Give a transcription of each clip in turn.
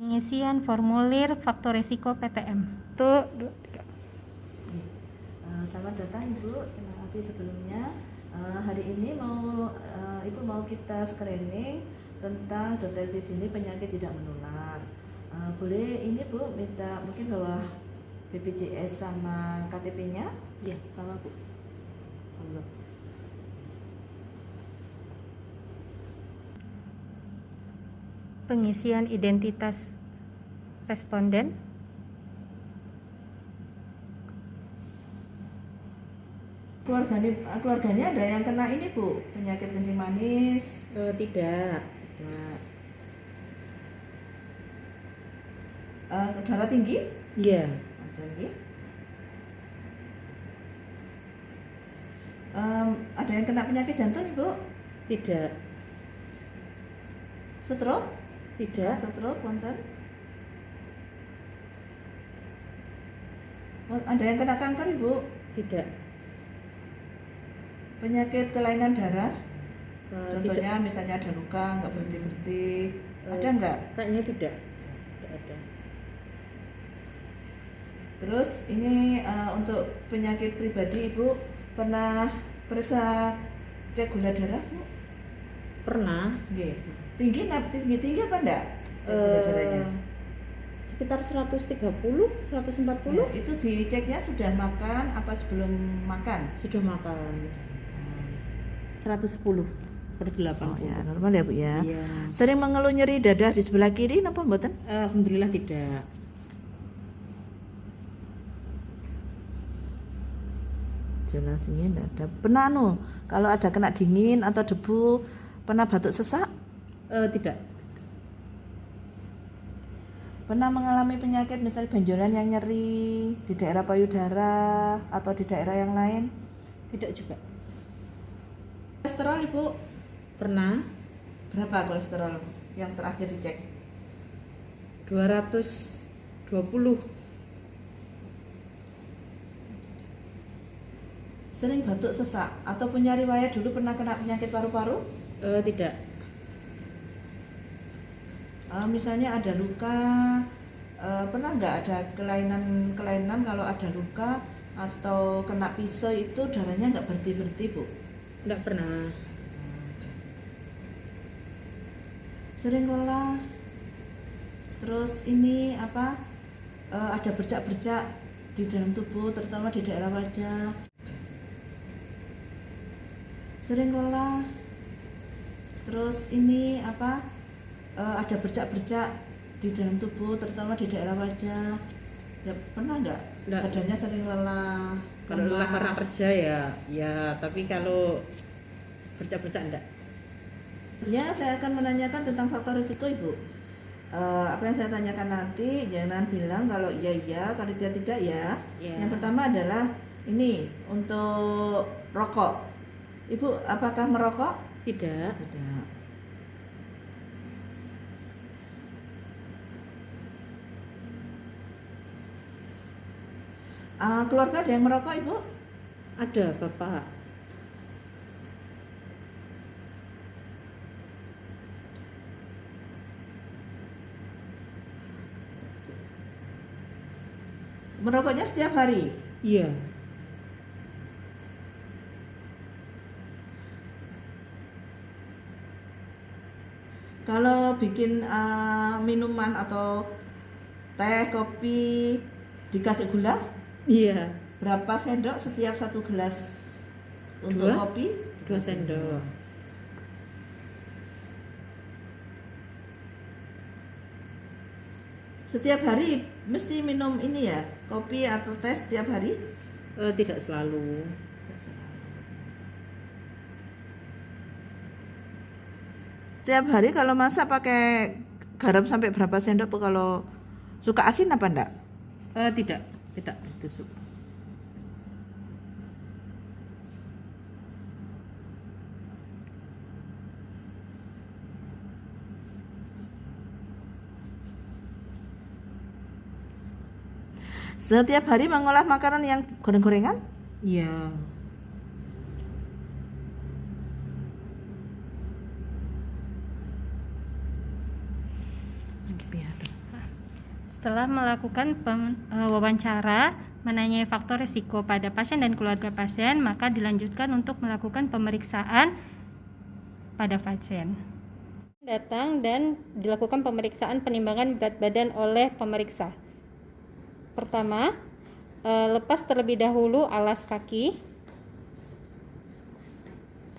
Pengisian formulir faktor risiko PTM. Tuh, 2, 3. Selamat datang Ibu, terima kasih sebelumnya. Hari ini Ibu mau kita screening tentang deteksi dini penyakit tidak menular. Boleh ini Bu minta mungkin bawa BPJS sama KTP-nya? Ya, bawa Bu. Allah. Pengisian identitas responden. Keluarganya ada yang kena ini Bu, penyakit kencing manis? Tidak. Darah tinggi? Iya. Tinggi. Ada yang kena penyakit jantung Ibu? Tidak. Stroke? Tidak. Stroke, wonten? Ada yang kena kanker Ibu? Tidak. Penyakit kelainan darah? Contohnya Tidak. misalnya ada luka, nggak berhenti-berhenti, ada nggak? Kayaknya tidak. Tidak ada. Terus ini untuk penyakit pribadi Ibu pernah periksa cek gula darah Bu? Pernah. Nggih. Tinggi apa enggak? Cek gula darahnya? Sekitar 130, 140. Ya, itu diceknya sudah makan apa sebelum makan? Sudah makan. 110/80. Oh ya, normal ya Bu ya. Iya. Sering mengeluh nyeri dada di sebelah kiri napa mboten? Alhamdulillah tidak. Jelas ini enggak ada. Pernah kalau ada kena dingin atau debu, pernah batuk sesak? Tidak. Pernah mengalami penyakit misalnya benjolan yang nyeri di daerah payudara atau di daerah yang lain? Tidak juga. Kolesterol Ibu? Pernah. Berapa kolesterol yang terakhir dicek? 220. Sering batuk sesak atau punya riwayat dulu pernah kena penyakit paru-paru? Tidak. Misalnya ada luka, pernah nggak ada kelainan kalau ada luka atau kena pisau itu darahnya nggak berhenti Bu? Tidak pernah. Sering lelah, terus ini ada bercak-bercak di dalam tubuh terutama di daerah wajah. Sering lelah, terus ini ada bercak-bercak di dalam tubuh terutama di daerah wajah. Ya pernah nggak? Nggak. Badannya sering lelah. Kalau lelah lemas. karena kerja ya, tapi kalau bercak-bercak enggak. Ya, saya akan menanyakan tentang faktor risiko Ibu. Apa yang saya tanyakan nanti jangan bilang kalau iya, kalau tidak ya. Ya. Yang pertama adalah ini untuk rokok. Ibu apakah merokok? Tidak. Tidak. Keluarga ada yang merokok Ibu? Ada Bapak. Merokoknya setiap hari? Iya. Kalau bikin minuman atau teh, kopi dikasih gula? Iya. Berapa sendok setiap satu gelas untuk 2? kopi? 2 sendok. Setiap hari mesti minum ini ya, kopi atau teh setiap hari? Tidak selalu. Setiap hari kalau masak pakai garam sampai berapa sendok Bu? Kalau suka asin apa enggak? Tidak bertusuk. Setiap hari mengolah makanan yang goreng-gorengan? Iya. Skip ya. Setelah melakukan wawancara menanyai faktor risiko pada pasien dan keluarga pasien, maka dilanjutkan untuk melakukan pemeriksaan pada pasien. Datang dan dilakukan pemeriksaan penimbangan berat badan oleh pemeriksa. Pertama, lepas terlebih dahulu alas kaki,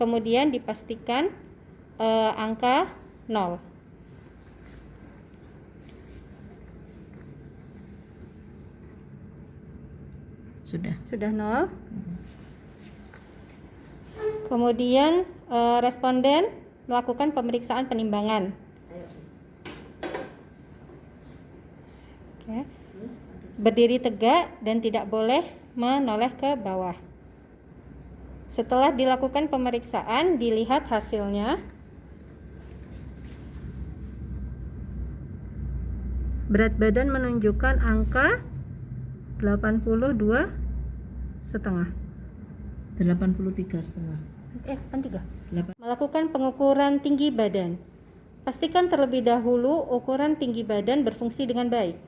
kemudian dipastikan angka 0. Sudah 0. Kemudian responden melakukan pemeriksaan penimbangan. Oke. Berdiri tegak dan tidak boleh menoleh ke bawah. Setelah dilakukan pemeriksaan, dilihat hasilnya. Berat badan menunjukkan angka 82,5. 83,5. Melakukan pengukuran tinggi badan. Pastikan terlebih dahulu ukuran tinggi badan berfungsi dengan baik.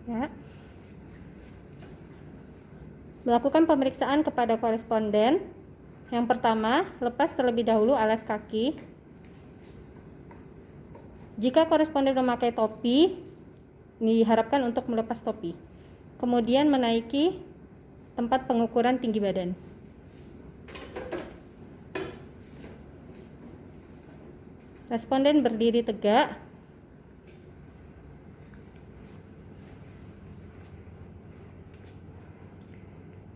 Ya. Melakukan pemeriksaan kepada koresponden. Yang pertama, lepas terlebih dahulu alas kaki. Jika koresponden memakai topi, diharapkan untuk melepas topi. Kemudian menaiki tempat pengukuran tinggi badan. Responden berdiri tegak.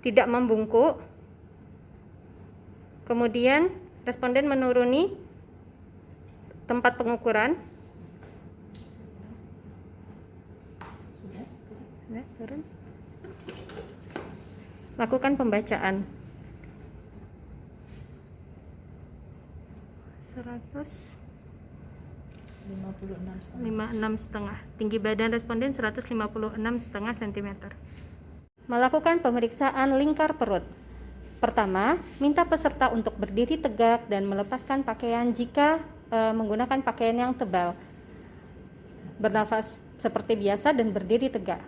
Tidak membungkuk. Kemudian responden menuruni tempat pengukuran. Turun. Lakukan pembacaan. 156,5. Tinggi badan responden 156,5 cm. Melakukan pemeriksaan lingkar perut. Pertama, minta peserta untuk berdiri tegak dan melepaskan pakaian jika menggunakan pakaian yang tebal. Bernafas seperti biasa dan berdiri tegak.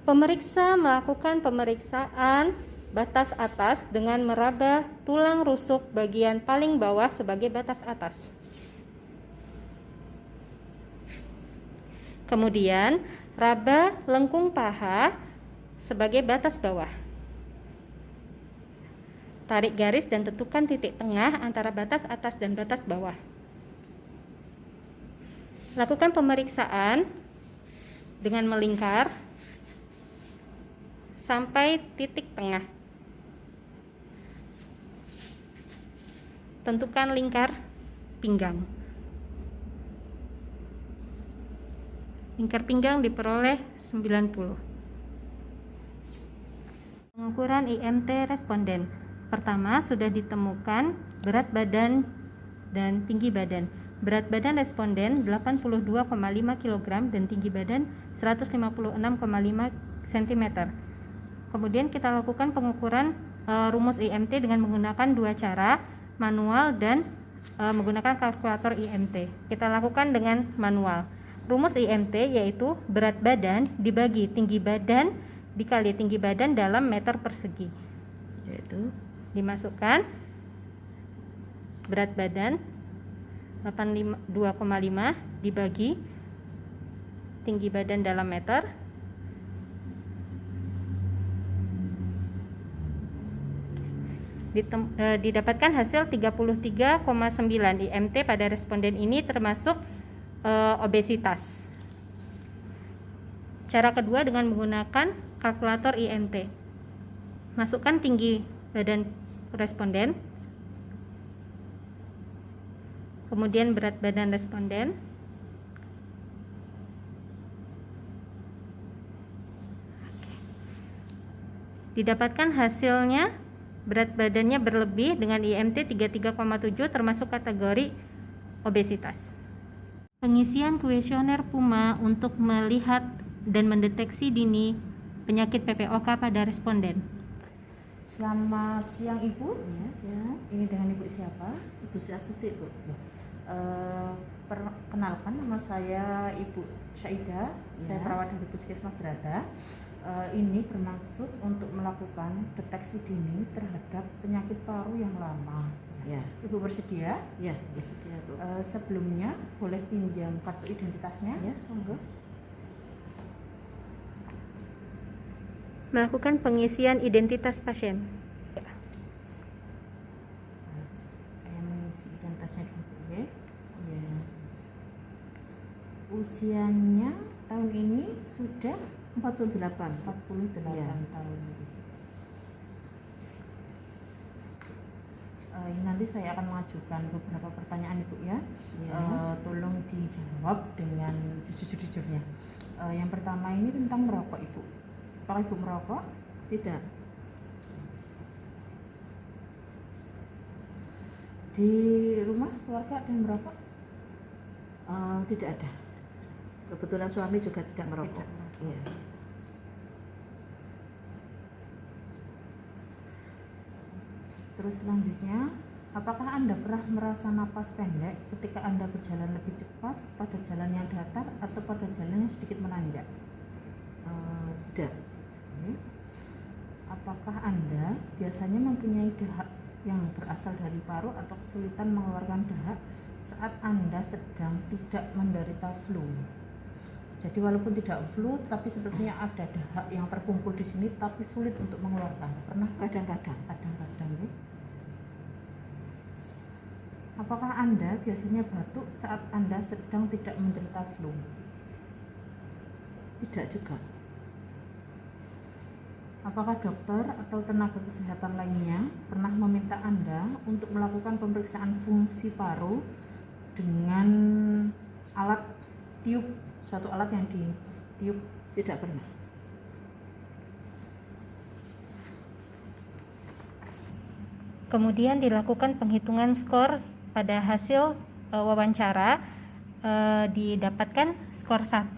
Pemeriksa melakukan pemeriksaan batas atas dengan meraba tulang rusuk bagian paling bawah sebagai batas atas. Kemudian, raba lengkung paha sebagai batas bawah. Tarik garis dan tentukan titik tengah antara batas atas dan batas bawah. Lakukan pemeriksaan dengan melingkar sampai titik tengah. Tentukan lingkar pinggang. Lingkar pinggang diperoleh 90. Pengukuran IMT responden. Pertama, sudah ditemukan berat badan dan tinggi badan. Berat badan responden 82,5 kg dan tinggi badan 156,5 cm. Kemudian kita lakukan pengukuran rumus IMT dengan menggunakan dua cara, manual dan menggunakan kalkulator IMT. Kita lakukan dengan manual. Rumus IMT yaitu berat badan dibagi tinggi badan dikali tinggi badan dalam meter persegi. Yaitu dimasukkan berat badan 82,5 dibagi tinggi badan dalam meter. Didapatkan hasil 33,9 IMT pada responden ini termasuk obesitas. Cara kedua dengan menggunakan kalkulator IMT. Masukkan tinggi badan responden, kemudian berat badan responden, didapatkan hasilnya berat badannya berlebih dengan IMT 33,7 termasuk kategori obesitas. Pengisian kuesioner PUMA untuk melihat dan mendeteksi dini penyakit PPOK pada responden. Selamat siang Ibu. Ya, siang. Ini dengan Ibu siapa? Ibu Sri Astuti, Bu. Perkenalkan, nama saya Ibu Syaida. Saya Ya. perawat dari Puskesmas Drada. Ini bermaksud untuk melakukan deteksi dini terhadap penyakit paru yang lama. Ya, Ibu bersedia? ya, bersedia, Bu. Sebelumnya boleh pinjam kartu identitasnya? Ya, monggo. Melakukan pengisian identitas pasien. Saya mengisi identitasnya dulu ya. Ya. Usianya tahun ini sudah 48. 48 Ya. tahun. Ini nanti saya akan mengajukan beberapa pertanyaan Ibu ya. Ya. Tolong dijawab dengan sejujur-jujurnya. Yang pertama ini tentang merokok Ibu. Apakah Ibu merokok? Tidak. Di rumah keluarga ada yang merokok? Tidak ada. Kebetulan suami juga tidak merokok. Tidak merokok. Iya. Terus selanjutnya, apakah Anda pernah merasa napas pendek ketika Anda berjalan lebih cepat pada jalan yang datar atau pada jalan yang sedikit menanjak? Tidak. Oke. Apakah Anda biasanya mempunyai dahak yang berasal dari paru atau kesulitan mengeluarkan dahak saat Anda sedang tidak menderita flu? Jadi walaupun tidak flu, tapi sepertinya ada dahak yang terkumpul di sini tapi sulit untuk mengeluarkan. Pernah? Kadang-kadang. Kadang-kadang ya. Apakah Anda biasanya batuk saat Anda sedang tidak menderita flu? Tidak juga. Apakah dokter atau tenaga kesehatan lainnya pernah meminta Anda untuk melakukan pemeriksaan fungsi paru dengan alat tiup, suatu alat yang ditiup? Tidak pernah. Kemudian dilakukan penghitungan skor pada hasil wawancara, didapatkan skor 1.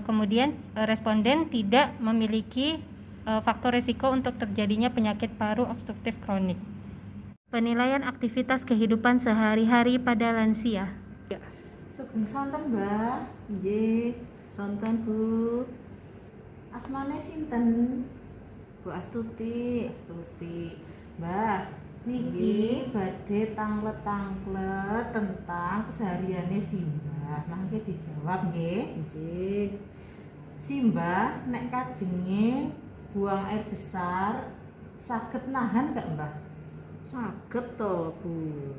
Kemudian responden tidak memiliki faktor risiko untuk terjadinya penyakit paru obstruktif kronik. Penilaian aktivitas kehidupan sehari-hari pada lansia. Sugeng sonten, Mbak. Nggih, sonten, Bu. Asmane sinten? Bu Astuti. Astuti. Mbak, niki badhe tanglet-tanglet tentang kesehariannya si Mbak. Mangke dijawab nggih. Nggih. Si Mbak nek kajenge buang air besar saged nahan gak Mbak? Saged to, Bu.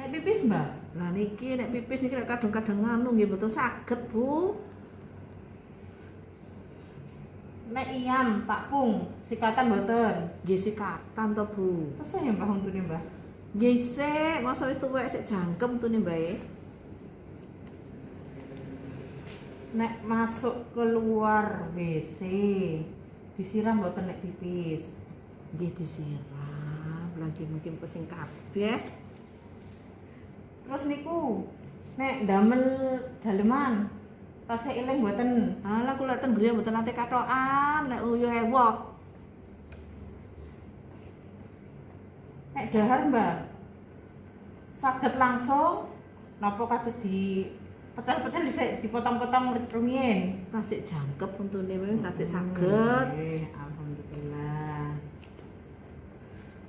Nek pipis Mbak? Lah niki nek pipis niki nek kadang-kadang nganu nggih mboten saged, Bu. Nek iyam Pak Pung sikatan mboten? Nggih sikatan to, Bu. Tesih ya Mbak untune Mbak? Nggih sik, masa wis tuwek sik jangkem tune Mbak. Nek masuk keluar WC disiram mboten nek pipis? Nggih disiram, lagi mungkin pusing kabeh. Terus niku nek damel daleman tasih eling mboten? Alah kula ten griya mboten nate katokan nek uyuh ewok. Nek dahar Mbak saged langsung napa kados di pecel-pecel dipotong-potong rumiyin? Tasik jangkep untune memang tasik saged. Alhamdulillah.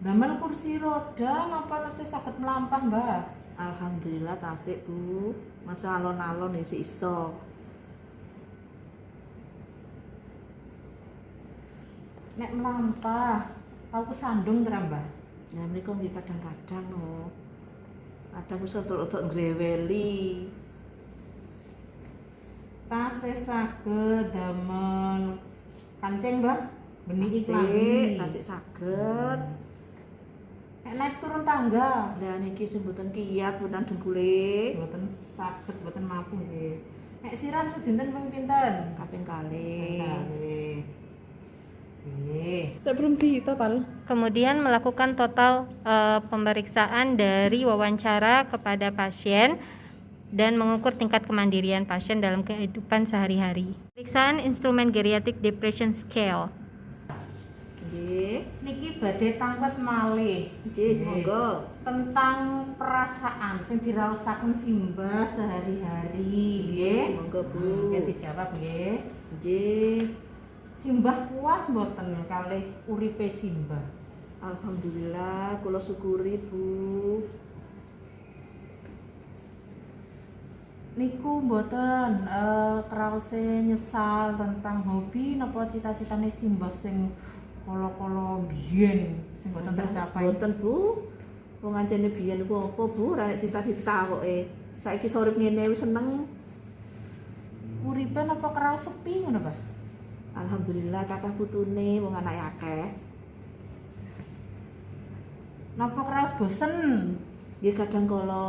Damel kursi roda napa tasih saged melampah Mbak? Alhamdulillah tasik, Bu. Masa alon-alon isi iso. Nek melampah tau kesandung ta Mbak? Ya mriku nggih kadang-kadang no. Kadang wis rada ngreweli. Tasih saged damel kancing Mbak? Benih Tasik, iklan. tasik saged. Nek naik turun tangga Lah niki sing mboten kiyat mboten dengkule. mboten saged mboten mampu nggih. Nek siram sedinten ping pinten? Kaping kalih. Nggih. Nggih. Tak berhenti total. Kemudian melakukan total pemeriksaan dari wawancara kepada pasien dan mengukur tingkat kemandirian pasien dalam kehidupan sehari-hari. Pemeriksaan instrumen geriatric depression scale. Nggih. Niki badhe tanglet malih Nggih, monggo. tentang perasaan sing diraosaken simbah sehari-hari nggih. Monggo, Bu. Nggih dijawab nggih. Nggih. Simbah puas mboten kalih uripe simbah? Alhamdulillah, kula syukuri, Bu. Niku mboten kraose nyesal tentang hobi napa cita-citane simbah sing kala-kala biyen sing mboten tercapai. Mboten, Bu. Wong ancene biyen ku apa, Bu? Ora nek cita-cita kok saiki urip ngene wis seneng. Uripe napa kraos sepi ngono, Pak? Alhamdulillah kathah putune wong anake akeh. Napa kraos bosen? Nggih kadang kala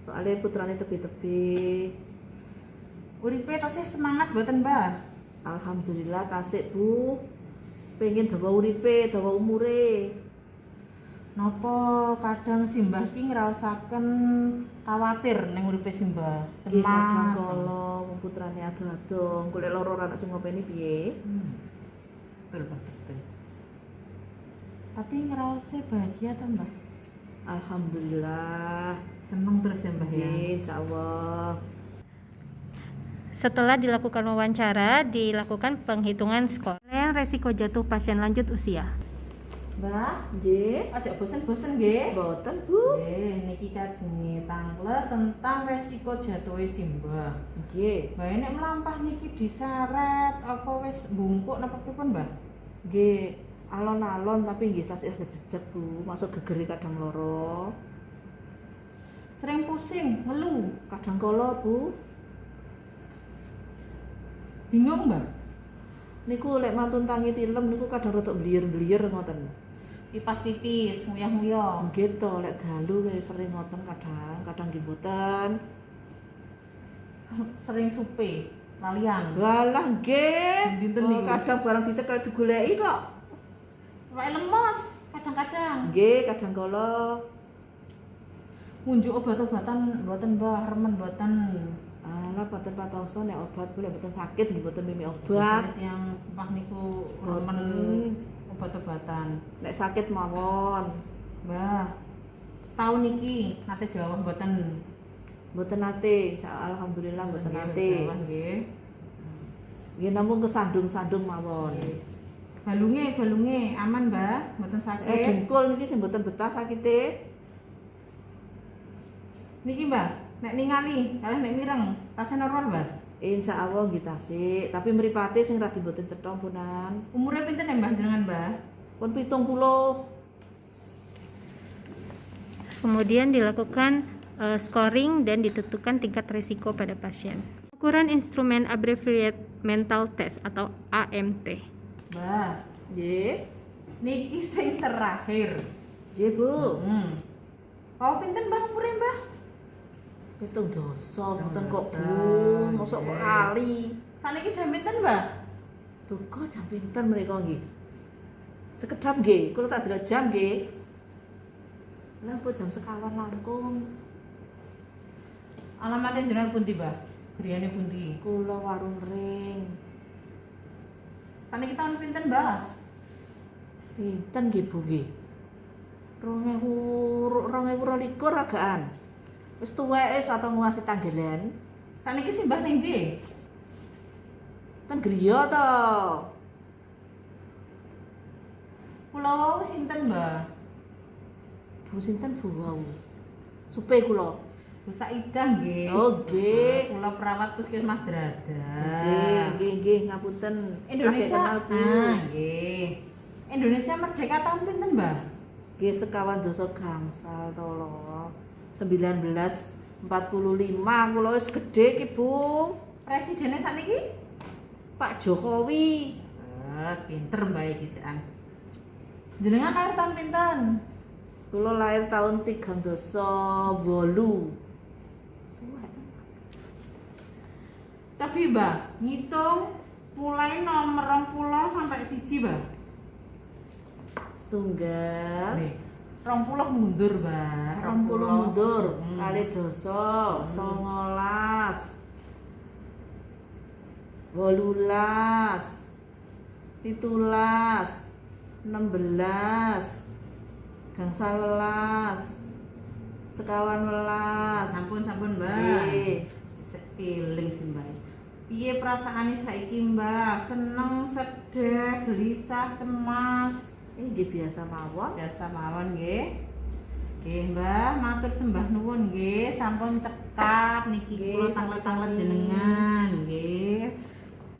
soalnya putrane tebi-tebi. Uripe tasih semangat mboten, Mbah? Alhamdulillah tasik, Bu. Pengen dawa uripe, dawa umure. Napa kadang simbah ki ngraosaken kuwatir ning uripe simbah? Nggih kadang Cemas. kala wong putrane ado-ado, golek loro anak sing ngopeni piye? Betul, Pak, betul. Tapi ngraose bahagia ta, Mbah? Alhamdulillah. Seneng terus ya, Mbah ya? Nggih, insyaallah. Setelah dilakukan wawancara, dilakukan penghitungan skor. Penilaian resiko jatuh pasien lanjut usia. Mbah, Nggih, aja bosen-bosen nggih. mboten, Bu. Nggih, niki kajenge tanglet tentang resiko jatuhe simbah. Nggih. Mbah nek mlampah niki diseret apa wis bungkuk napa pripun, Mbah? Nggih, alon-alon tapi nggih sasih kejejeg, Bu. Masuk gegeri kadang loro. Sering pusing, ngeluh, Kadang kala, Bu. bingung, Mbah. Niku lek mantun tangi tilem niku kadang rada bliyer-bliyer ngoten. Kipas pipis, nguyah-nguyah. Nggih to, lek dalu kaya sering ngoten kadang nggih mboten. Sering supe, lalian. Walah nggih. Dinten Oh, niku? kadang barang dicekel digoleki kok. Wae lemes, kadang-kadang. Nggih, kadang kala Ngunjuk obat-obatan mboten, Mbah, remen mboten. alah boten patoso nek obat boleh boten sakit nggih boten mimi obat. Yang sepah niku remen Boten. obat-obatan. Nek sakit mawon. Mbah, setahun iki nate jawah mboten. Mboten nate, alhamdulillah mboten nate. Jawah nggih. Nggih namung kesandung-sandung mawon. Balunge aman, Mbah, mboten sakit. Dengkul niki sing mboten betah sakite. Niki, Mbah, nek ningali, kalih nek mireng, tasih normal, Mbah. Insyaallah nggih tasik, tapi mripate sing radi mboten cetha punan. Umure pinten ya, Mbah, jenengan, Mbah? Pun 70. Kemudian dilakukan scoring dan ditentukan tingkat risiko pada pasien. Ukuran instrumen abbreviated mental test atau AMT. Mbah, Nggih. niki sing terakhir. Nggih, Bu. Kau pinten, Mbah, umure, Mbah? Pitung dosa, mboten kok, Bu. Dosa, Mosok kok nggih. lali. Saniki jam pinten, Mbah? Duka jam pinten mriko nggih? Sekedap nggih, kula tak delok jam nggih. Lah apa jam sekawan langkung. Alamatnya jenengan pundi, Mbah? Griyane pundi? Kula warung ring. Saniki tahun pinten, Mbah? Pinten nggih, Bu nggih? 2022 agaan. Wis tuweke sato nguasi tanggelan. Saniki simbah ning ndi? Ten griya to. Kula wau sinten, Mbah? Bu sinten Bu wau? Supe kula. Bu Saidah nggih. Oh, nggih. Kula perawat Puskesmas Drada. Nggih, ngapunten. Indonesia. Kakek kenal, Bu. Nggih. Indonesia merdeka tahun pinten, Mbah? Nggih sekawan dosa gangsal to lho. 1945 kula wis gedhe iki, Bu. Presidennya sakniki? Pak Jokowi. Pinter Mbah iki sekan. Jenengan lahir tahun pinten? Kula lahir tahun 38. Cobi, Mbah, ngitung mulai nomor 20 sampai 1, Mbah. Setunggal. Nih, 20 mundur, Mbah. 20 mundur, Hmm. kali dosa, 19, 18, 17, 16, gangsal welas, sekawan welas. Sampun Mbak. Nggih. Sepiling sih Mbak. Piye perasaane saiki Mbak? Seneng, sedih, gelisah, cemas? Nggih biasa mawon. Biasa mawon nggih. Nggih Mbah, matur sembah nuwun nggih, sampun cekap niki Nggih, kula tanglet-tanglet sami-sami. jenengan nggih.